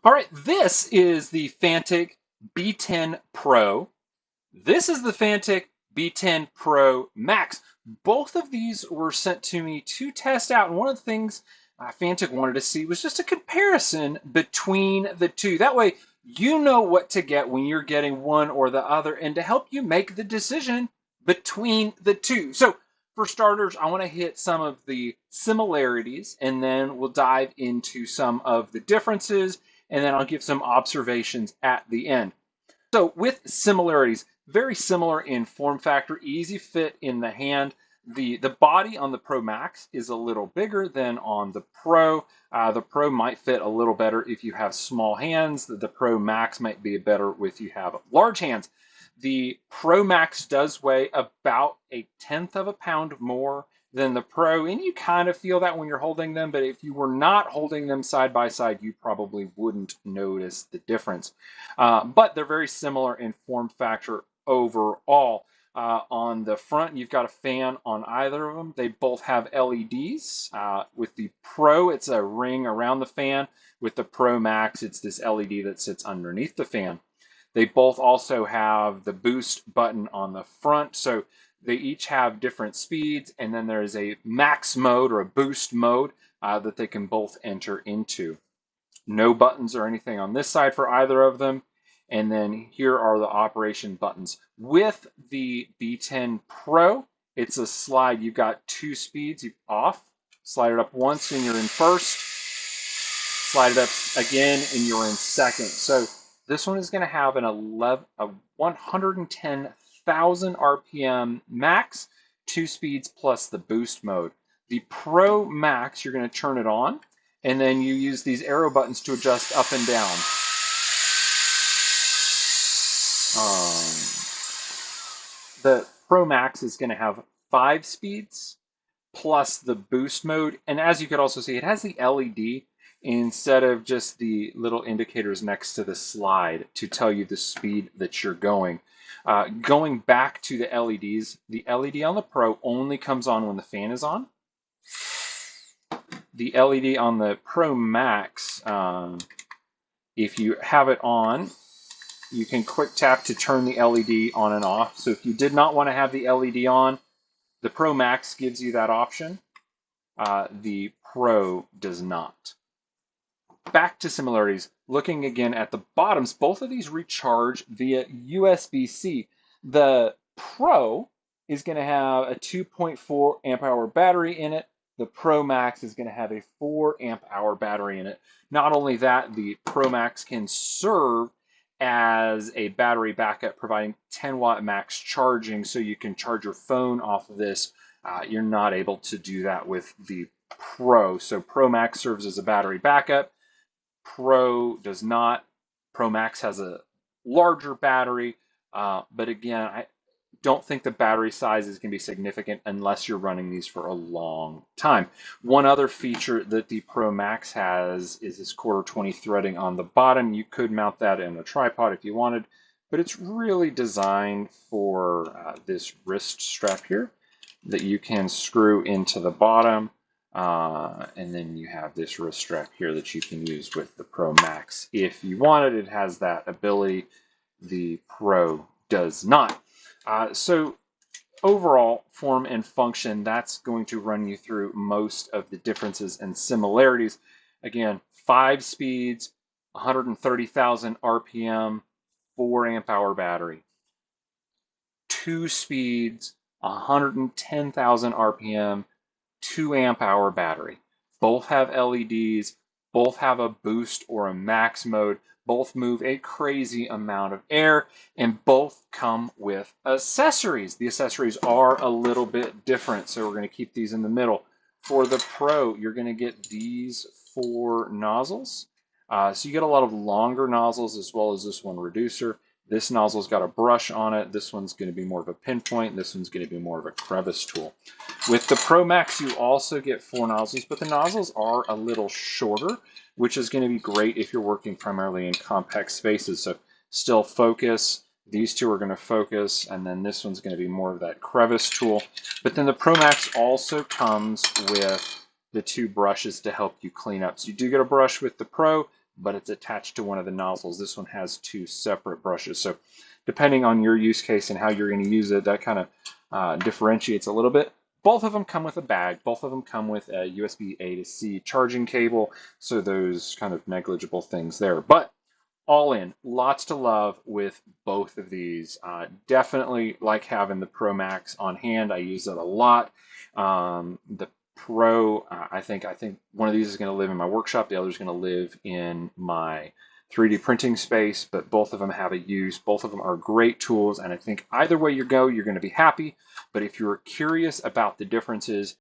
All right, this is the Fantic B10 Pro. This is the Fantic B10 Pro Max. Both of these were sent to me to test out, and one of the things Fantic wanted to see was just a comparison between the two. That way, you know what to get when you're getting one or the other, and to help you make the decision between the two. So, for starters, I want to hit some of the similarities, and then we'll dive into some of the differences, and then I'll give some observations at the end. So with similarities, very similar in form factor, easy fit in the hand. The body on the Pro Max is a little bigger than on the Pro. The Pro might fit a little better if you have small hands. The Pro Max might be better if you have large hands. The Pro Max does weigh about 1/10 of a pound more than the Pro, and you kind of feel that when you're holding them, but if you were not holding them side by side, you probably wouldn't notice the difference. But they're very similar in form factor overall. On the front, you've got a fan on either of them. They both have LEDs. With the Pro, it's a ring around the fan. With the Pro Max, it's this LED that sits underneath the fan. They both also have the boost button on the front, so they each have different speeds, and then there's a max mode or a boost mode that they can both enter into. No buttons or anything on this side for either of them. And then here are the operation buttons. With the B10 Pro, it's a slide. You've got two speeds. You off, slide it up once and you're in first. Slide it up again and you're in second. So this one is going to have a 110,000 RPM max, two speeds plus the boost mode. The Pro Max, you're going to turn it on, and then you use these arrow buttons to adjust up and down. The Pro Max is going to have 5 speeds plus the boost mode, and as you could also see, it has the LED instead of just the little indicators next to the slide to tell you the speed that you're going. Going back to the LEDs, the LED on the Pro only comes on when the fan is on. The LED on the Pro Max, if you have it on, you can quick tap to turn the LED on and off. So if you did not want to have the LED on, the Pro Max gives you that option. The Pro does not. Back to similarities. Looking again at the bottoms, both of these recharge via USB-C. The Pro is going to have a 2.4 amp hour battery in it. The Pro Max is going to have a 4 amp hour battery in it. Not only that, the Pro Max can serve as a battery backup, providing 10 watt max charging, so you can charge your phone off of this. You're not able to do that with the Pro. So Pro Max serves as a battery backup. Pro does not. Pro Max has a larger battery, but again, I don't think the battery size is going to be significant unless you're running these for a long time. One other feature that the Pro Max has is this 1/4-20 threading on the bottom. You could mount that in a tripod if you wanted, but it's really designed for this wrist strap here that you can screw into the bottom. And then you have this wrist strap here that you can use with the Pro Max. If you wanted, it has that ability. The Pro does not. So overall, form and function, that's going to run you through most of the differences and similarities. Again, 5 speeds, 130,000 RPM, 4 amp hour battery. 2 speeds, 110,000 RPM, 2 amp hour battery. Both have LEDs, both have a boost or a max mode, both move a crazy amount of air, and both come with accessories. The accessories are a little bit different, so we're going to keep these in the middle. For the Pro, you're going to get these 4 nozzles. So you get a lot of longer nozzles as well as this one reducer. This nozzle's got a brush on it. This one's going to be more of a pinpoint. This one's going to be more of a crevice tool. With the Pro Max, you also get 4 nozzles, but the nozzles are a little shorter, which is going to be great if you're working primarily in compact spaces. So still focus. These 2 are going to focus, and then this one's going to be more of that crevice tool. But then the Pro Max also comes with the 2 brushes to help you clean up. So you do get a brush with the Pro. but it's attached to one of the nozzles. This one has two separate brushes. So depending on your use case and how you're going to use it, that kind of differentiates a little bit. Both of them come with a bag. Both of them come with a USB A to C charging cable. So those kind of negligible things there. But all in, lots to love with both of these. Definitely like having the Pro Max on hand. I use it a lot. The Pro, I think one of these is going to live in my workshop. The other is going to live in my 3D printing space, but both of them have a use. Both of them are great tools, and I think either way you go, you're going to be happy. But if you're curious about the differences,